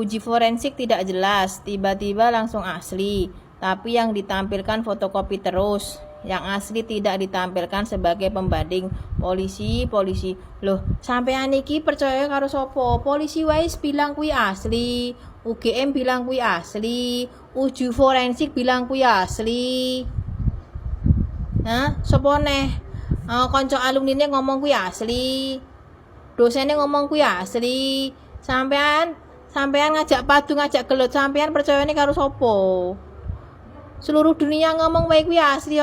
Uji forensik tidak jelas, tiba-tiba langsung asli, tapi yang ditampilkan fotokopi terus. Yang asli tidak ditampilkan sebagai pembanding. Polisi. Loh, sampean iki percaya karo sopo? Polisi wais bilang kui asli, UGM bilang kui asli, uji forensik bilang kui asli. Hah? Sopo neh? Konco alumni ngomong kui asli. Dosennya ngomong kui asli. Sampean ngajak padu ngajak gelut, sampean percayane karo sopo? Seluruh dunia ngomong wae kuwi asli,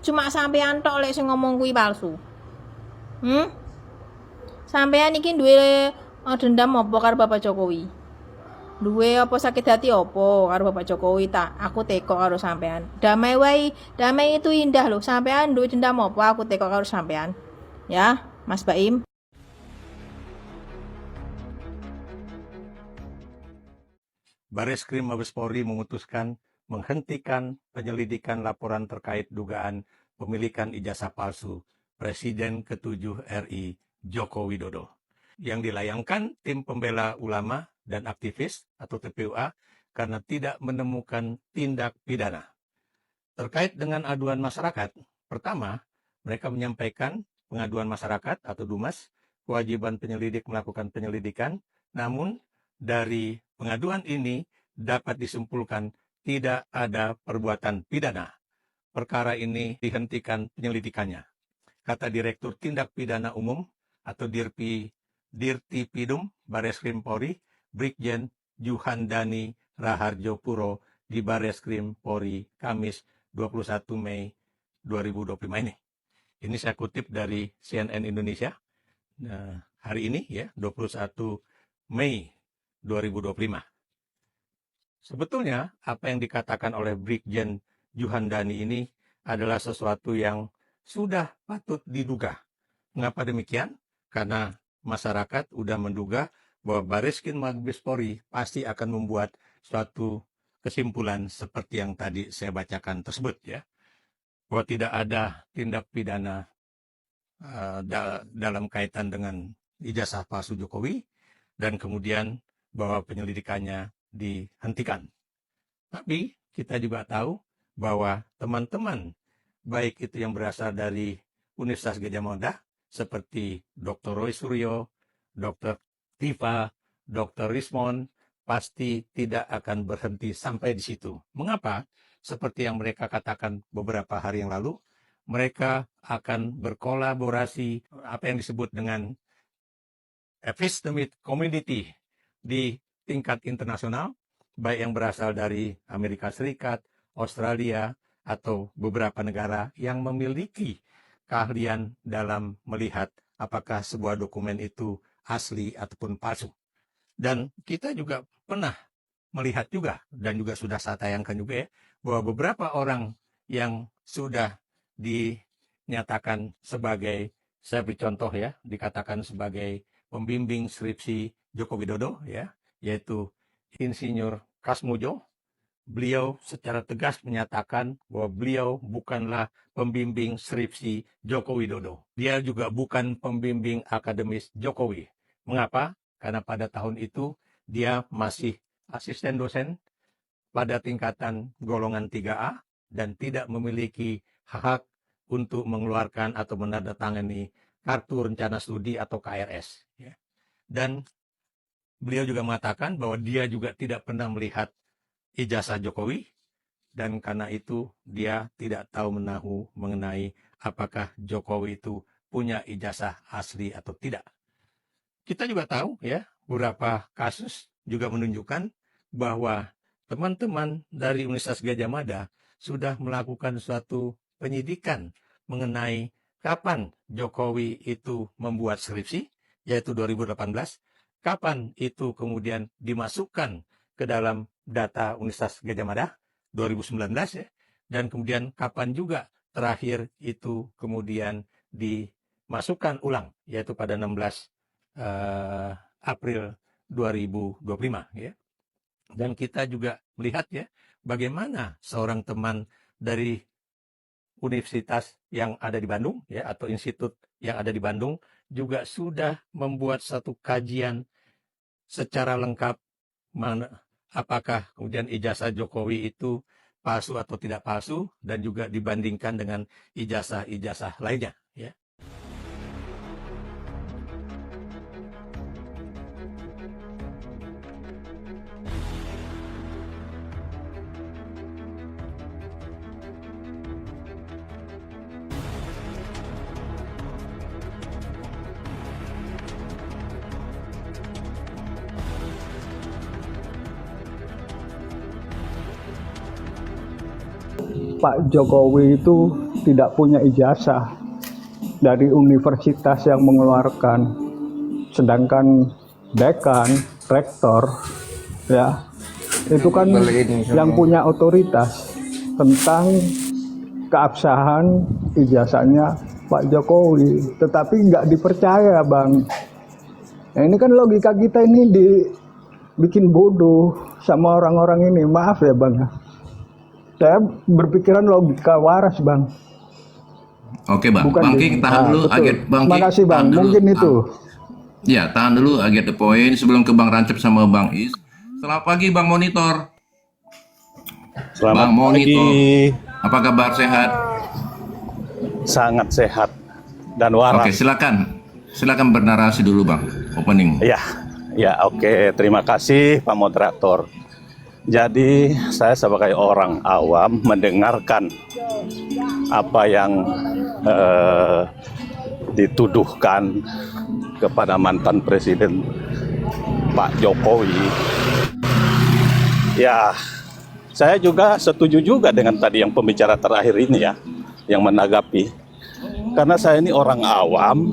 cuma sampean tok lek sing ngomong kuwi palsu. Sampean iki duwe dendam apa karo Bapak Jokowi? Duwe apa sakit hati apa karo Bapak Jokowi tak? Aku teko karo sampean. Damai wae, damai itu indah loh. Sampean duwe dendam apa? Aku teko karo sampean. Ya, Mas Baim. Bareskrim Mabes Polri memutuskan menghentikan penyelidikan laporan terkait dugaan pemilikan ijazah palsu Presiden ke-7 RI Joko Widodo yang dilayangkan tim pembela ulama dan aktivis atau TPUA karena tidak menemukan tindak pidana. Terkait dengan aduan masyarakat, pertama, mereka menyampaikan pengaduan masyarakat atau DUMAS, kewajiban penyelidik melakukan penyelidikan, namun dari pengaduan ini dapat disimpulkan tidak ada perbuatan pidana. Perkara ini dihentikan penyelidikannya. Kata Direktur Tindak Pidana Umum atau Dirtipidum Bareskrim Polri, Brigjen Juhandani Raharjo Puro di Bareskrim Polri Kamis 21 Mei 2025 ini. Ini saya kutip dari CNN Indonesia hari ini ya, 21 Mei 2025. Sebetulnya apa yang dikatakan oleh Brigjen Juhandani ini adalah sesuatu yang sudah patut diduga. Mengapa demikian? Karena masyarakat sudah menduga bahwa Bareskrim Mabes Polri pasti akan membuat suatu kesimpulan seperti yang tadi saya bacakan tersebut ya. Bahwa tidak ada tindak pidana dalam kaitan dengan ijazah palsu Jokowi dan kemudian bahwa penyelidikannya dihentikan. Tapi kita juga tahu bahwa teman-teman baik itu yang berasal dari Universitas Gadjah Mada seperti Dr. Roy Suryo, Dr. Tifa, Dr. Rismon pasti tidak akan berhenti sampai di situ. Mengapa? Seperti yang mereka katakan beberapa hari yang lalu, mereka akan berkolaborasi apa yang disebut dengan epistemic community di tingkat internasional, baik yang berasal dari Amerika Serikat, Australia, atau beberapa negara yang memiliki keahlian dalam melihat apakah sebuah dokumen itu asli ataupun palsu. Dan kita juga pernah melihat juga, dan juga sudah saya tayangkan juga ya, bahwa beberapa orang yang sudah dinyatakan sebagai, saya beri contoh ya, dikatakan sebagai pembimbing skripsi Joko Widodo ya, yaitu Insinyur Kasmujo. Beliau secara tegas menyatakan bahwa beliau bukanlah pembimbing skripsi Joko Widodo. Dia juga bukan pembimbing akademis Jokowi. Mengapa? Karena pada tahun itu dia masih asisten dosen pada tingkatan golongan 3A dan tidak memiliki hak untuk mengeluarkan atau menandatangani kartu rencana studi atau KRS. Dan beliau juga mengatakan bahwa dia juga tidak pernah melihat ijazah Jokowi, dan karena itu dia tidak tahu menahu mengenai apakah Jokowi itu punya ijazah asli atau tidak. Kita juga tahu ya, beberapa kasus juga menunjukkan bahwa teman-teman dari Universitas Gadjah Mada sudah melakukan suatu penyidikan mengenai kapan Jokowi itu membuat skripsi, yaitu 2018, kapan itu kemudian dimasukkan ke dalam data Universitas Gadjah Mada 2019 ya, dan kemudian kapan juga terakhir itu kemudian dimasukkan ulang, yaitu pada 16 April 2025 ya. Dan kita juga melihat ya bagaimana seorang teman dari universitas yang ada di Bandung ya, atau institut yang ada di Bandung juga sudah membuat satu kajian secara lengkap apakah kemudian ijazah Jokowi itu palsu atau tidak palsu, dan juga dibandingkan dengan ijazah-ijazah lainnya, ya. Pak Jokowi itu tidak punya ijazah dari universitas yang mengeluarkan, sedangkan dekan, rektor, ya itu kan yang punya otoritas tentang keabsahan ijazahnya Pak Jokowi, tetapi nggak dipercaya, Bang. Nah, ini kan logika kita ini dibikin bodoh sama orang-orang ini, maaf ya, Bang. Saya berpikiran logika waras, Bang. Oke, Bang. Bukan Bang Ki, tahan dulu. Bang Terima Ki, kasih, Bang. tahan dulu. Mungkin itu. Ya, tahan dulu. I get the point. Sebelum ke Bang Rancep sama Bang Is. Selamat pagi, Bang Monitor. Selamat Bang Monitor. pagi. Apa kabar? Sehat? Sangat sehat dan waras. Oke, silakan. Silakan bernarasi dulu, Bang. Opening. Ya, oke. Terima kasih, Pak Moderator. Jadi, saya sebagai orang awam mendengarkan apa yang dituduhkan kepada mantan Presiden Pak Jokowi. Ya, saya juga setuju juga dengan tadi yang pembicara terakhir ini ya, yang menanggapi. Karena saya ini orang awam,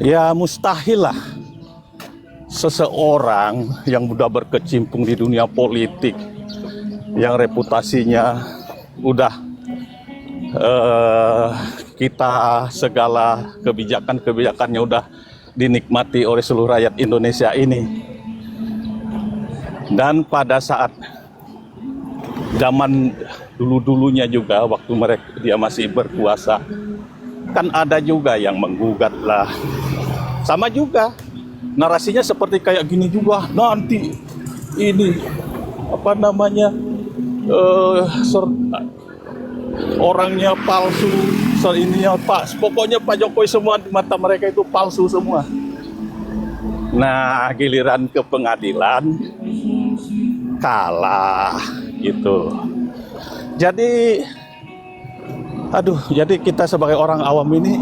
ya mustahil lah seseorang yang udah berkecimpung di dunia politik, yang reputasinya udah kita segala kebijakannya udah dinikmati oleh seluruh rakyat Indonesia ini. Dan pada saat zaman dulu-dulunya juga, waktu dia masih berkuasa, kan ada juga yang menggugat lah. Sama juga narasinya seperti kayak gini juga, nanti ini apa namanya orangnya palsu, ininya pokoknya Pak Jokowi semua di mata mereka itu palsu semua. Nah, giliran ke pengadilan kalah gitu. Jadi jadi kita sebagai orang awam ini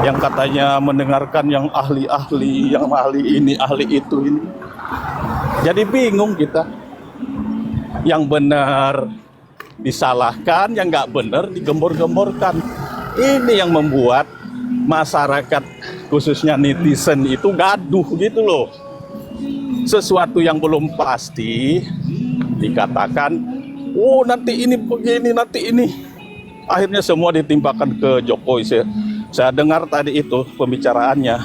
yang katanya mendengarkan yang ahli-ahli, yang ahli ini, ahli itu ini. Jadi bingung kita. Yang benar disalahkan, yang nggak benar digembor-gemborkan. Ini yang membuat masyarakat, khususnya netizen itu gaduh gitu loh. Sesuatu yang belum pasti dikatakan, oh nanti ini begini, nanti ini. Akhirnya semua ditimpakan ke Jokowi. Saya dengar tadi itu pembicaraannya,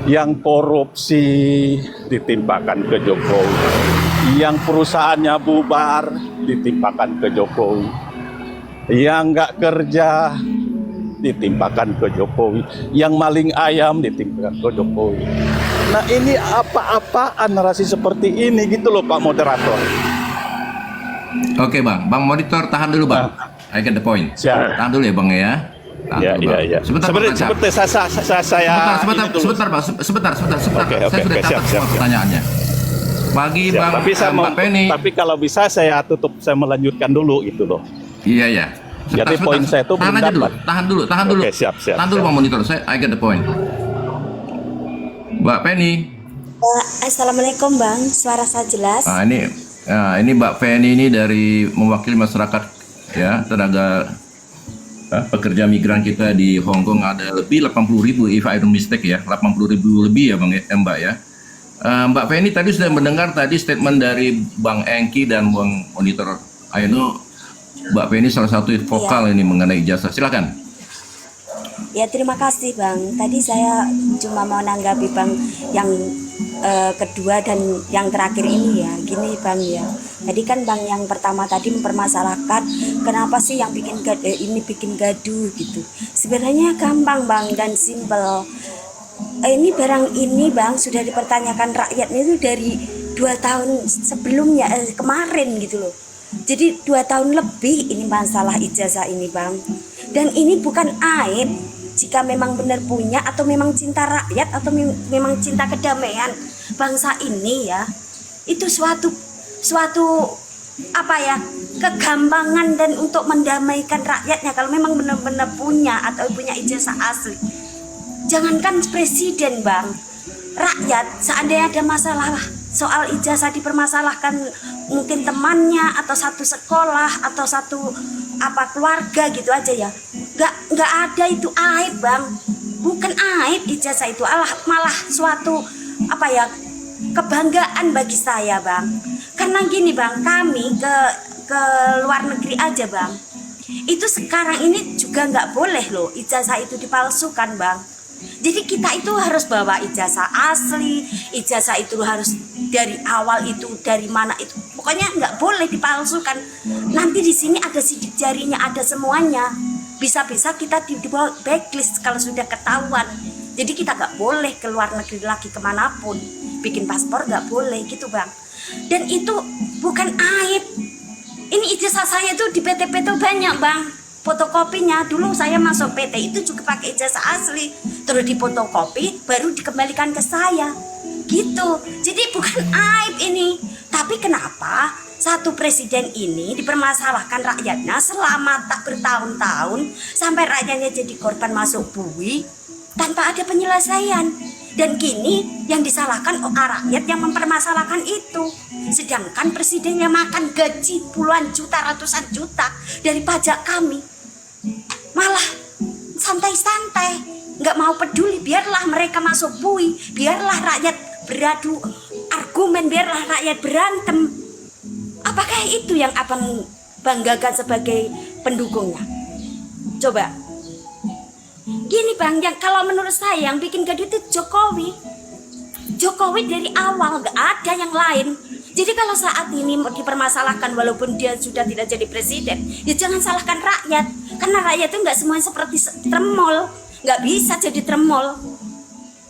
yang korupsi ditimpakan ke Jokowi, yang perusahaannya bubar ditimpakan ke Jokowi, yang nggak kerja ditimpakan ke Jokowi, yang maling ayam ditimpakan ke Jokowi. Nah ini apa-apaan narasi seperti ini gitu loh Pak Moderator. Oke, Bang. Bang Monitor, tahan dulu, Bang. I get the point. Siap. Tahan dulu ya, Bang ya. Iya. Sebentar, Bang Rancep. Sebentar, Pak. Sebentar. Oke, Saya sudah catat semua pertanyaannya. Bagi Bang Mbak Penny. Tapi kalau bisa saya tutup, saya melanjutkan dulu gitu loh. Iya. Jadi poin saya itu tahan aja dulu. Tahan dulu. Oke, siap. Tahan dulu, Bang Monitor. I get the point. Mbak Penny. Assalamualaikum, Bang. Suara saya jelas? Ini Mbak Penny ini dari mewakili masyarakat ya, tenaga pekerja migran kita di Hong Kong. Ada lebih 80.000, if I don't mistake ya, 80.000 lebih ya Bang Mbak ya. Mbak Penny tadi sudah mendengar tadi statement dari Bang Engki dan Bang Monitor. I know Mbak Penny salah satu vokal ini mengenai ijazah. Silakan. Ya, terima kasih, Bang. Tadi saya cuma mau nanggapi Bang yang kedua dan yang terakhir ini ya. Gini, Bang ya. Tadi kan Bang yang pertama tadi mempermasalahkan kenapa sih yang bikin ini bikin gaduh gitu. Sebenarnya gampang, Bang, dan simpel. ini barang ini bang sudah dipertanyakan rakyatnya itu dari 2 tahun sebelumnya, kemarin gitu loh. Jadi 2 tahun lebih ini masalah ijazah ini bang. Dan ini bukan aib jika memang benar punya atau memang cinta rakyat atau memang cinta kedamaian bangsa ini ya. Itu suatu apa ya, kegampangan dan untuk mendamaikan rakyatnya kalau memang benar-benar punya atau punya ijazah asli. Jangankan presiden bang, rakyat seandainya ada masalah soal ijazah dipermasalahkan, mungkin temannya atau satu sekolah atau satu apa keluarga gitu aja ya, nggak ada itu aib bang, bukan aib ijazah itu, malah suatu apa ya, kebanggaan bagi saya bang. Karena gini bang, kami ke luar negeri aja bang, itu sekarang ini juga nggak boleh loh ijazah itu dipalsukan bang. Jadi kita itu harus bawa ijazah asli, ijazah itu harus dari awal itu dari mana itu, pokoknya nggak boleh dipalsukan. Nanti di sini ada sidik jarinya, ada semuanya. Bisa-bisa kita di bawah blacklist kalau sudah ketahuan. Jadi kita nggak boleh ke luar negeri lagi kemanapun, bikin paspor nggak boleh gitu bang. Dan itu bukan aib. Ini ijazah saya tuh di PT-PT banyak bang, fotokopinya. Dulu saya masuk PT itu juga pakai ijazah asli, terus difotokopi baru dikembalikan ke saya gitu. Jadi bukan aib ini. Tapi kenapa satu presiden ini dipermasalahkan rakyatnya selama tak bertahun-tahun sampai rakyatnya jadi korban masuk bui tanpa ada penyelesaian. Dan kini yang disalahkan rakyat yang mempermasalahkan itu. Sedangkan presidennya makan gaji puluhan juta, ratusan juta dari pajak kami. Malah santai-santai, nggak mau peduli, biarlah mereka masuk bui, biarlah rakyat beradu argumen, biarlah rakyat berantem. Apakah itu yang abang banggakan sebagai pendukungnya? Coba. Gini bang, yang kalau menurut saya yang bikin gaduh itu Jokowi. Jokowi dari awal, nggak ada yang lain. Jadi kalau saat ini mau dipermasalahkan walaupun dia sudah tidak jadi presiden, ya jangan salahkan rakyat. Karena rakyat itu nggak semuanya seperti tremol, nggak bisa jadi tremol.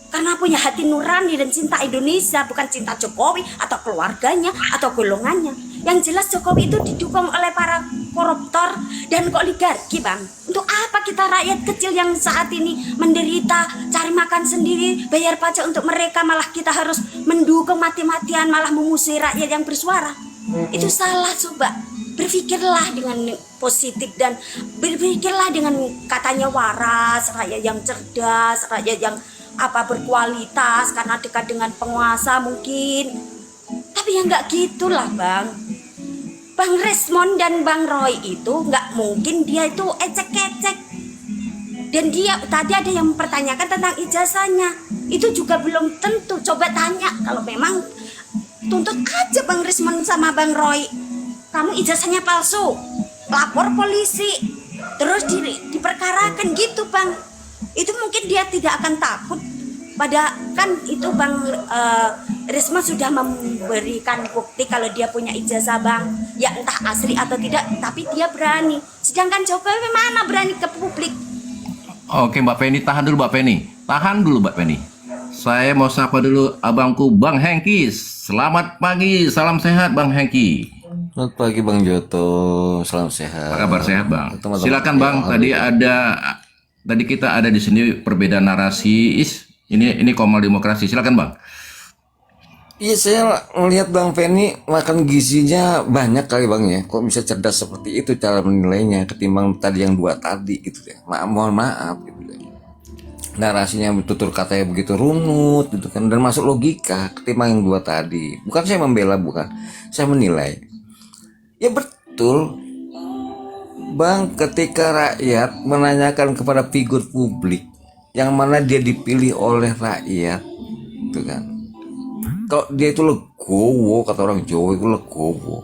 Karena punya hati nurani dan cinta Indonesia, bukan cinta Jokowi atau keluarganya atau golongannya. Yang jelas Jokowi itu didukung oleh para koruptor dan oligarki bang. Untuk apa kita rakyat kecil yang saat ini menderita, cari makan sendiri, bayar pajak untuk mereka, malah kita harus mendukung mati-matian, malah mengusir rakyat yang bersuara. Itu salah. Coba berpikirlah dengan positif dan berpikirlah dengan katanya waras, rakyat yang cerdas, rakyat yang apa berkualitas karena dekat dengan penguasa mungkin. Tapi ya nggak gitulah bang. Bang Resmond dan Bang Roy itu nggak mungkin dia itu ecek-ecek. Dan dia tadi ada yang mempertanyakan tentang ijazahnya, itu juga belum tentu. Coba tanya, kalau memang tuntut aja Bang Resmond sama Bang Roy, kamu ijazahnya palsu, lapor polisi, terus diperkarakan gitu bang. Itu mungkin dia tidak akan takut. Pada kan itu Bang Risma sudah memberikan bukti kalau dia punya ijazah bang, ya entah asli atau tidak, tapi dia berani. Sedangkan Jokowi mana berani ke publik. Oke Mbak Penny, tahan dulu Mbak Penny. Tahan dulu Mbak Penny. Saya mau sapa dulu abangku Bang Hengki. Selamat pagi, salam sehat Bang Hengki. Selamat pagi Bang Joto, salam sehat. Apa kabar, sehat Bang? Teman-teman. Silakan Bang. Tadi kita ada di sini perbedaan narasi. Ini Komal Demokrasi. Silakan Bang. Iya, saya melihat Bang Penny makan gizinya banyak kali Bang ya. Kok bisa cerdas seperti itu cara menilainya ketimbang tadi yang dua tadi gitu ya. Mohon maaf gitu ya. Narasinya tutur katanya begitu runut gitu kan, dan masuk logika ketimbang yang dua tadi. Bukan saya membela, bukan. Saya menilai. Ya betul. Bang, ketika rakyat menanyakan kepada figur publik yang mana dia dipilih oleh rakyat, gitu kan. Kalau dia itu legowo, kata orang Jawa itu legowo,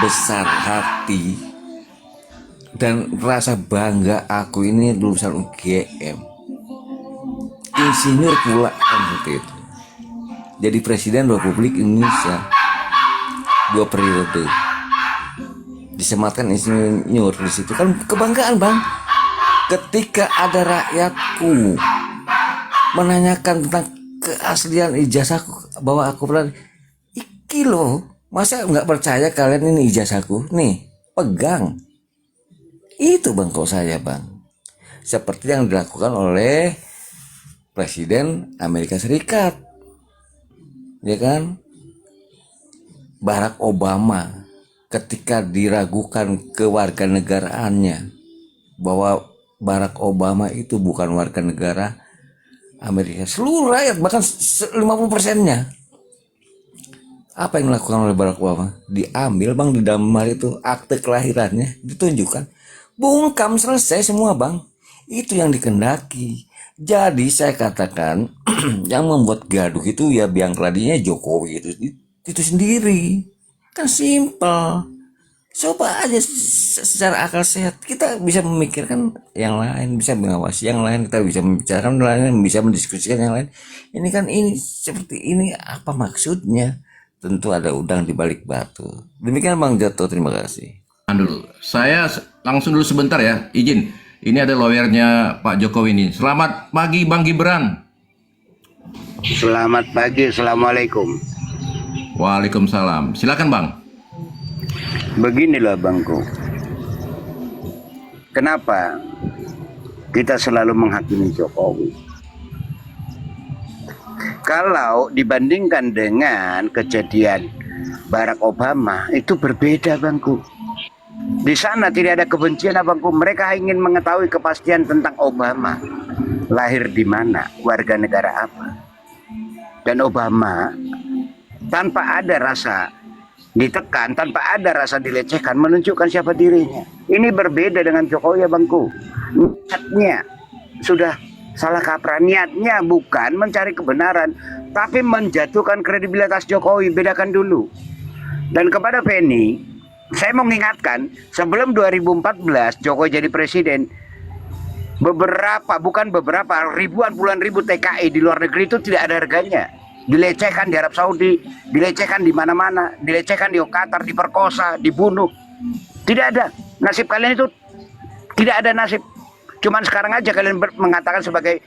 besar hati, dan rasa bangga aku ini lulusan UGM, insinyur pula kan seperti itu. Jadi presiden Republik Indonesia 2 periode. Disematkan insinyur di situ kan kebanggaan bang. Ketika ada rakyatku menanyakan tentang keaslian ijazahku bahwa aku pernah iki loh, masa nggak percaya kalian ini ijazahku nih, pegang. Itu bang kok saya bang, seperti yang dilakukan oleh Presiden Amerika Serikat, ya kan, Barack Obama, ketika diragukan kewarganegaraannya bahwa Barack Obama itu bukan warga negara Amerika, seluruh rakyat bahkan 50%-nya, apa yang dilakukan oleh Barack Obama? Diambil bang di dalam hari itu akte kelahirannya, ditunjukkan, bungkam, selesai semua bang. Itu yang dikendaki. Jadi saya katakan yang membuat gaduh itu ya biang keladinya Jokowi itu sendiri. Kan simpel. Coba aja secara akal sehat kita bisa memikirkan yang lain, bisa mengawasi yang lain, kita bisa membicarakan yang lain, bisa mendiskusikan yang lain. Ini kan ini seperti ini apa maksudnya? Tentu ada udang di balik batu. Demikian Bang Joto, terima kasih. Dulu, saya langsung dulu sebentar ya, izin. Ini ada lawyernya Pak Jokowi ini. Selamat pagi Bang Gibran. Selamat pagi, Assalamualaikum. Waalaikumsalam. Silakan Bang. Beginilah Bangku, kenapa kita selalu menghakimi Jokowi? Kalau dibandingkan dengan kejadian Barack Obama, itu berbeda Bangku. Di sana tidak ada kebencian Bangku, mereka ingin mengetahui kepastian tentang Obama. Lahir di mana, warga negara apa. Dan Obama tanpa ada rasa ditekan, tanpa ada rasa dilecehkan, menunjukkan siapa dirinya. Ini berbeda dengan Jokowi ya Bangku. Niatnya sudah salah kaprah. Niatnya bukan mencari kebenaran, tapi menjatuhkan kredibilitas Jokowi. Bedakan dulu. Dan kepada Feni, saya mau mengingatkan, sebelum 2014 Jokowi jadi presiden, ribuan puluhan ribu TKI di luar negeri itu tidak ada harganya. Dilecehkan di Arab Saudi, dilecehkan di mana-mana, dilecehkan di Qatar, diperkosa, dibunuh. Tidak ada. Nasib kalian itu tidak ada nasib. Cuman sekarang aja kalian mengatakan sebagai